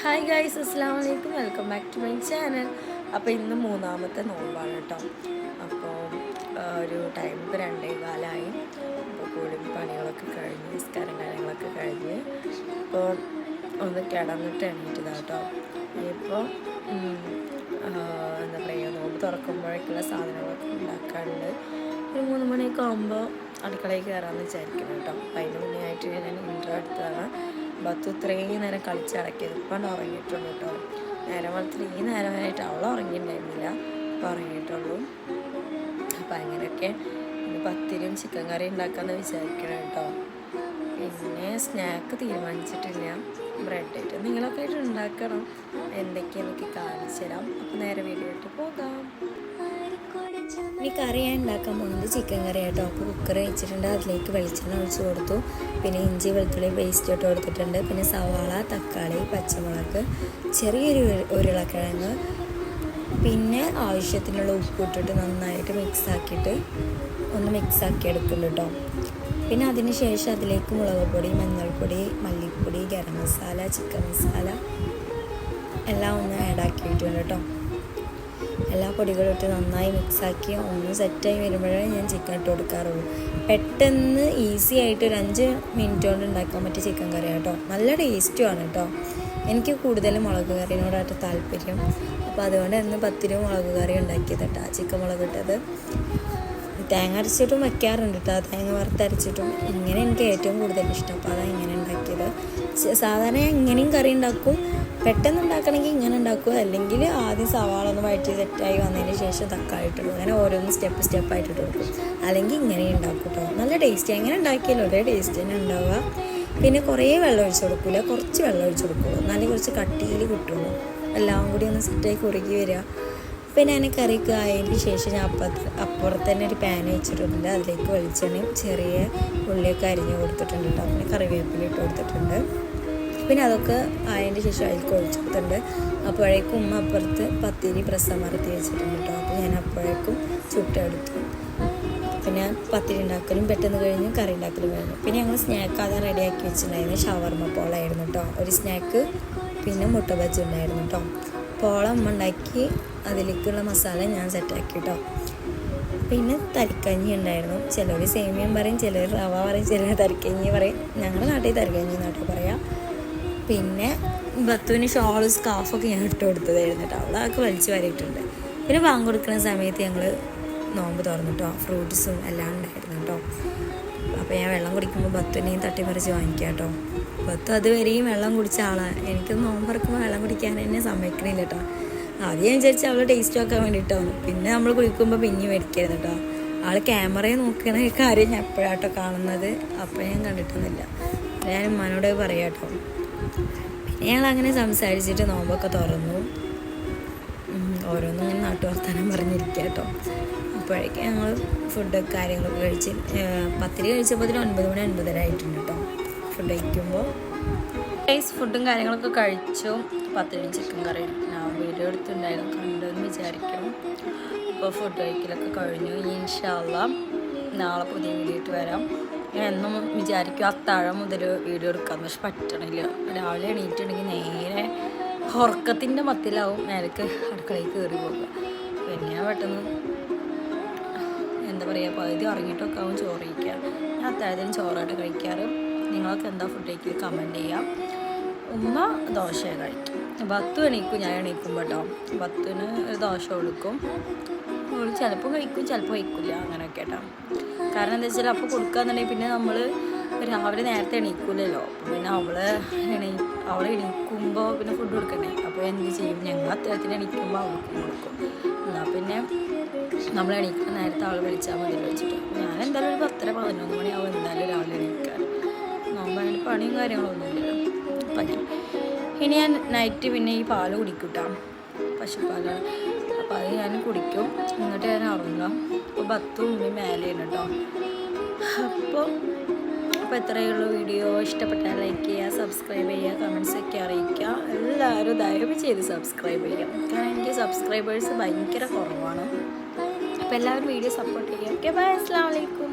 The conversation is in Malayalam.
ഹായ് ഗൈസ്, അസ്സാം വലൈക്കും. Welcome back to my channel. അപ്പോൾ ഇന്ന് മൂന്നാമത്തെ നോമ്പാണ് കേട്ടോ. അപ്പോൾ ഒരു ടൈം ഇപ്പോൾ 2:15. അപ്പോൾ കൂടുതൽ പണികളൊക്കെ കഴിഞ്ഞ് നിസ്കാരം കാര്യങ്ങളൊക്കെ കഴിഞ്ഞ് ഇപ്പോൾ ഒന്ന് കിടന്നിട്ട് എണീറ്റതാണ് കേട്ടോ. ഇപ്പോൾ എന്താ പറയുക, നോമ്പ് തുറക്കുമ്പോഴേക്കുള്ള സാധനങ്ങളൊക്കെ ഉണ്ടാക്കാറുണ്ട്. ഒരു 3 മണിയൊക്കെ ആകുമ്പോൾ അടുക്കളയിൽ കയറാമെന്ന് വിചാരിക്കണം കേട്ടോ. അപ്പോൾ അതിന് മുന്നേ ആയിട്ട് ഞാൻ ഇൻട്രോ എടുത്തതാണ്. ബത്തു ഇത്രയും നേരം കളിച്ചടക്കിയത് ഇപ്പം ഉറങ്ങിയിട്ടുള്ളൂ കേട്ടോ. നേരം വളർത്തിൽ ഈ നേരമായിട്ട് അവൾ ഉറങ്ങിയിട്ടുണ്ടായിരുന്നില്ല, ഇപ്പം ഉറങ്ങിയിട്ടുള്ളൂ. അപ്പം അങ്ങനെയൊക്കെ ഇനി പത്തിരിയും ചിക്കൻ കറി ഉണ്ടാക്കാമെന്ന് വിചാരിക്കണം കേട്ടോ. പിന്നെ സ്നാക്ക് തീരുമാനിച്ചിട്ടില്ല. ബ്രെഡ് ആയിട്ട് നിങ്ങളൊക്കെ ആയിട്ട് ഉണ്ടാക്കണം. എന്തൊക്കെയാണെന്നൊക്കെ കാണിച്ചു തരാം. അപ്പം നേരെ വീഡിയോ ഇട്ട് പോകാം. ഇനി കറി ഞാൻ ഉണ്ടാക്കാൻ പോകുന്നത് ചിക്കൻ കറി ആയിട്ടോ. അപ്പോൾ കുക്കർ വെച്ചിട്ടുണ്ട്, അതിലേക്ക് വെളിച്ചെണ്ണ ഒഴിച്ച് കൊടുത്തു. പിന്നെ ഇഞ്ചി വെളുത്തുള്ളി പേസ്റ്റ് ഇട്ട് കൊടുത്തിട്ടുണ്ട്. പിന്നെ സവാള, തക്കാളി, പച്ചമുളക്, ചെറിയൊരു ഉരുളക്കിഴങ്ങ്, പിന്നെ ആവശ്യത്തിനുള്ള ഉപ്പ് ഇട്ടിട്ട് നന്നായിട്ട് മിക്സാക്കി എടുക്കുന്നുണ്ട് കേട്ടോ. പിന്നെ അതിന് ശേഷം അതിലേക്ക് മുളക് പൊടി, മഞ്ഞൾപ്പൊടി, മല്ലിപ്പൊടി, ഗരം മസാല, ചിക്കൻ മസാല എല്ലാം ഒന്ന് ആഡാക്കിയിട്ടുണ്ട് കേട്ടോ. എല്ലാ പൊടികളും ഇട്ട് നന്നായി മിക്സാക്കി ഒന്ന് സെറ്റായി വരുമ്പോഴേ ഞാൻ ചിക്കൻ ഇട്ട് കൊടുക്കാറുള്ളൂ. പെട്ടെന്ന് ഈസി ആയിട്ട് ഒരു 5 മിനിറ്റ് കൊണ്ട് ഉണ്ടാക്കാൻ പറ്റിയ ചിക്കൻ കറി കേട്ടോ. നല്ല ടേസ്റ്റുമാണ് കേട്ടോ. എനിക്ക് കൂടുതലും മുളക് കറിയോടായിട്ട് താല്പര്യം. അപ്പോൾ അതുകൊണ്ട് ഇന്ന് പത്തിരി മുളക് കറി ഉണ്ടാക്കിയത് കേട്ടോ. ചിക്കൻ മുളക് ഇട്ടത് തേങ്ങ അരച്ചിട്ടും വയ്ക്കാറുണ്ട് കേട്ടോ. തേങ്ങ വറുത്തരച്ചിട്ടും ഇങ്ങനെ എനിക്ക് ഏറ്റവും കൂടുതൽ ഇഷ്ടം. അപ്പോൾ അതാണ് ഇങ്ങനെ ഉണ്ടാക്കിയത്. സാധാരണ ഇങ്ങനെയും കറി ഉണ്ടാക്കും. പെട്ടെന്ന് ഉണ്ടാക്കണമെങ്കിൽ ഇങ്ങനെ ഉണ്ടാക്കുക, അല്ലെങ്കിൽ ആദ്യം സവാള ഒന്ന് വഴറ്റി സെറ്റായി വന്നതിന് ശേഷം തക്കാളി ഇട്ടിടും. അങ്ങനെ ഓരോന്ന് സ്റ്റെപ്പായിട്ട് ഇട്ട് കൊടുക്കും. അല്ലെങ്കിൽ ഇങ്ങനെ ഉണ്ടാക്കും കേട്ടോ. നല്ല ടേസ്റ്റ്. എങ്ങനെ ഉണ്ടാക്കിയാലും ഒരേ ടേസ്റ്റ് തന്നെ ഉണ്ടാവുക. പിന്നെ കുറേ വെള്ളം ഒഴിച്ച് കൊടുക്കില്ല, കുറച്ച് വെള്ളം ഒഴിച്ച് കൊടുക്കുള്ളൂ. നല്ല കുറച്ച് കട്ടിയിൽ കിട്ടുള്ളൂ. എല്ലാം കൂടി ഒന്ന് സെറ്റായി കുറുകി വരിക. പിന്നെ അതിന് കറിക്ക് ആയതിന് ശേഷം ഞാൻ അപ്പുറത്ത് തന്നെ ഒരു പാൻ വെച്ചിട്ടുണ്ട്. അതിലേക്ക് വെളിച്ചെണ്ണയും ചെറിയ ഉള്ളിയൊക്കെ അരിഞ്ഞ് കൊടുത്തിട്ടുണ്ട് കേട്ടോ. പിന്നെ കറിവേപ്പില ഇട്ട് കൊടുത്തിട്ടുണ്ട്. പിന്നെ അതൊക്കെ ആയതിന് ശേഷം അതിലേക്ക് ഒഴിച്ച് കൊടുത്തിട്ടുണ്ട്. അപ്പോഴേക്കും ഉമ്മ അപ്പുറത്ത് പത്തിരി പ്രസമർത്തി വെച്ചിട്ടുണ്ട് കേട്ടോ. അപ്പോൾ ഞാൻ അപ്പോഴേക്കും ചുട്ടെടുത്തു. പിന്നെ പത്തിരി ഉണ്ടാക്കലും പെട്ടെന്ന് കഴിഞ്ഞ് കറി ഉണ്ടാക്കലും കഴിഞ്ഞു. പിന്നെ ഞങ്ങൾ സ്നാക്ക് അത് റെഡിയാക്കി വെച്ചിട്ടുണ്ടായിരുന്നു. ഷവർമ്മ പോളായിരുന്നു കേട്ടോ ഒരു സ്നാക്ക്. പിന്നെ മുട്ട ബജ്ജി ഉണ്ടായിരുന്നു കേട്ടോ. പോള അമ്മ ഉണ്ടാക്കി, അതിലേക്കുള്ള മസാല ഞാൻ സെറ്റാക്കി കേട്ടോ. പിന്നെ തരിക്കഞ്ഞി ഉണ്ടായിരുന്നു. ചിലർ സേമിയം പറയും, ചിലർ റവ പറയും, ചിലർ തരിക്കഞ്ഞി പറയും. ഞങ്ങളുടെ നാട്ടിൽ തരിക്കഞ്ഞി എന്നാട്ടോ പറയാം. പിന്നെ ബത്തുവിന് ഷോള് സ്കാർഫൊക്കെ ഞാൻ ഇട്ട് കൊടുത്തതായിരുന്നു കേട്ടോ. അവളൊക്കെ വലിച്ചു വരിയിട്ടുണ്ട്. പിന്നെ ബാങ്ക് കൊടുക്കുന്ന സമയത്ത് ഞങ്ങൾ നോമ്പ് തുറന്നിട്ടോ. ഫ്രൂട്ട്സും എല്ലാം ഉണ്ടായിരുന്നു കേട്ടോ. അപ്പോൾ ഞാൻ വെള്ളം കുടിക്കുമ്പോൾ ബത്തുവിനെയും തട്ടിപ്പറിച്ച് വാങ്ങിക്കാം കേട്ടോ. ബത്തു അതുവരെയും വെള്ളം കുടിച്ച ആളാണ്. എനിക്ക് നോമ്പ് തുറക്കുമ്പോൾ വെള്ളം കുടിക്കാൻ എന്നെ സമ്മതിക്കണില്ല കേട്ടോ. ആദ്യം ഞാൻ വിചാരിച്ചു അവൾ ടേസ്റ്റ് നോക്കാൻ വേണ്ടിയിട്ടാണ്. പിന്നെ നമ്മൾ കുളിക്കുമ്പോൾ പിന്നെയും മേടിക്കരുത് കേട്ടോ. ആൾ ക്യാമറയെ നോക്കണ കാര്യം ഞാൻ എപ്പോഴാട്ടോ കാണുന്നത്. അപ്പോൾ ഞാൻ കണ്ടിട്ടൊന്നുമില്ല. ഞാൻ ഉമ്മാനോട് പറയാം കേട്ടോ. പിന്നെ ഞങ്ങളങ്ങനെ സംസാരിച്ചിട്ട് നോമ്പൊക്കെ തുറന്നു. ഓരോന്നും ഇങ്ങനെ നാട്ടുവർത്താനം പറഞ്ഞിരിക്കുക കേട്ടോ. അപ്പോഴേക്കും ഞങ്ങൾ ഫുഡൊക്കെ കാര്യങ്ങളൊക്കെ കഴിച്ച് പത്തിരി കഴിച്ചപ്പോൾ 9 മണി 9:30 ആയിട്ടുണ്ട് കേട്ടോ. ഫുഡ് കഴിക്കുമ്പോൾ ഫുഡും കാര്യങ്ങളൊക്കെ കഴിച്ചു. പത്തിരിയും ചിക്കൻ കറിയും ഞാൻ വീഡിയോ എടുത്തിട്ടുണ്ടായിരുന്നു, കണ്ടെന്ന് വിചാരിക്കും. അപ്പോൾ ഫുഡ് കഴിക്കലൊക്കെ കഴിഞ്ഞു. ഇൻഷാ അല്ലാഹ് നാളെ പുതിയ വീഡിയോ ഇട്ട് വരാം. ഞാൻ എന്നും വിചാരിക്കും അത്താഴം മുതൽ വീഡിയോ എടുക്കാമെന്ന്, പക്ഷെ പറ്റണില്ല. രാവിലെ എണീറ്റുണ്ടെങ്കിൽ നേരെ ഉറക്കത്തിൻ്റെ മത്തിലാവും മേലേക്ക് അടുക്കളയിൽ കയറി പോകുക. പിന്നെ ഞാൻ പെട്ടെന്ന് എന്താ പറയുക, പകുതി ഉറങ്ങിയിട്ടൊക്കെ ആവും ചോറ് കഴിക്കുക. ഞാൻ അത്താഴത്തിന് ചോറായിട്ട് കഴിക്കാറ്. നിങ്ങളൊക്കെ എന്താ ഫുഡ് കഴിക്കുക കമൻറ്റ് ചെയ്യാം. ഉമ്മ ദോശ കഴിക്കും. ബത്തു എണീക്കും, ഞാൻ എണീക്കുമ്പോൾ കേട്ടോ. ബത്തുവിന് ഒരു ദോശ കൊടുക്കും. ചിലപ്പോൾ കഴിക്കും, ചിലപ്പോൾ കഴിക്കില്ല, അങ്ങനെയൊക്കെ കേട്ടോ. കാരണം എന്താ വെച്ചാൽ അപ്പോൾ കൊടുക്കാന്നുണ്ടെങ്കിൽ പിന്നെ നമ്മൾ രാവിലെ നേരത്തെ എണീക്കൂലല്ലോ. പിന്നെ അവളെ എണീക്കുമ്പോൾ പിന്നെ ഫുഡ് കൊടുക്കണ്ടേ. അപ്പോൾ എന്ത് ചെയ്യും, ഞങ്ങൾ അത്തരത്തിന് എണീക്കുമ്പോൾ അവൾക്കും കൊടുക്കും. എന്നാൽ പിന്നെ നമ്മൾ എണീക്കുന്ന നേരത്തെ അവൾ വിളിച്ചാൽ മതി വെച്ചിട്ട്. ഞാൻ എന്തായാലും ഒരു 10-11 മണിയാവും എന്തായാലും രാവിലെ എണീക്കാൻ. നോമ്പായിട്ട് പണിയും കാര്യങ്ങളൊന്നുമില്ലല്ലോ. അപ്പം ഇനി ഞാൻ നൈറ്റ് പിന്നെ ഈ പാല് കുടിക്കൂട്ടാ, പശുപ്പാലാണ്. അപ്പോൾ അത് ഞാൻ കുടിക്കും, എന്നിട്ട് ഞാൻ ഉറങ്ങാം. അപ്പോൾ ബത്തും ഉമ്മയും മേലെയാണ് കേട്ടോ. അപ്പോൾ ഇത്രയേ ഉള്ളൂ വീഡിയോ. ഇഷ്ടപ്പെട്ടാൽ ലൈക്ക് ചെയ്യുക, സബ്സ്ക്രൈബ് ചെയ്യുക, കമൻസൊക്കെ അറിയിക്കുക. എല്ലാവരും ദയവ് ചെയ്ത് സബ്സ്ക്രൈബ് ചെയ്യാം. കാരണം എനിക്ക് സബ്സ്ക്രൈബേഴ്സ് ഭയങ്കര കുറവാണ്. അപ്പോൾ എല്ലാവരും വീഡിയോ സപ്പോർട്ട് ചെയ്യുക. ഓക്കെ, ബൈ, അസ്സലാമു അലൈക്കും.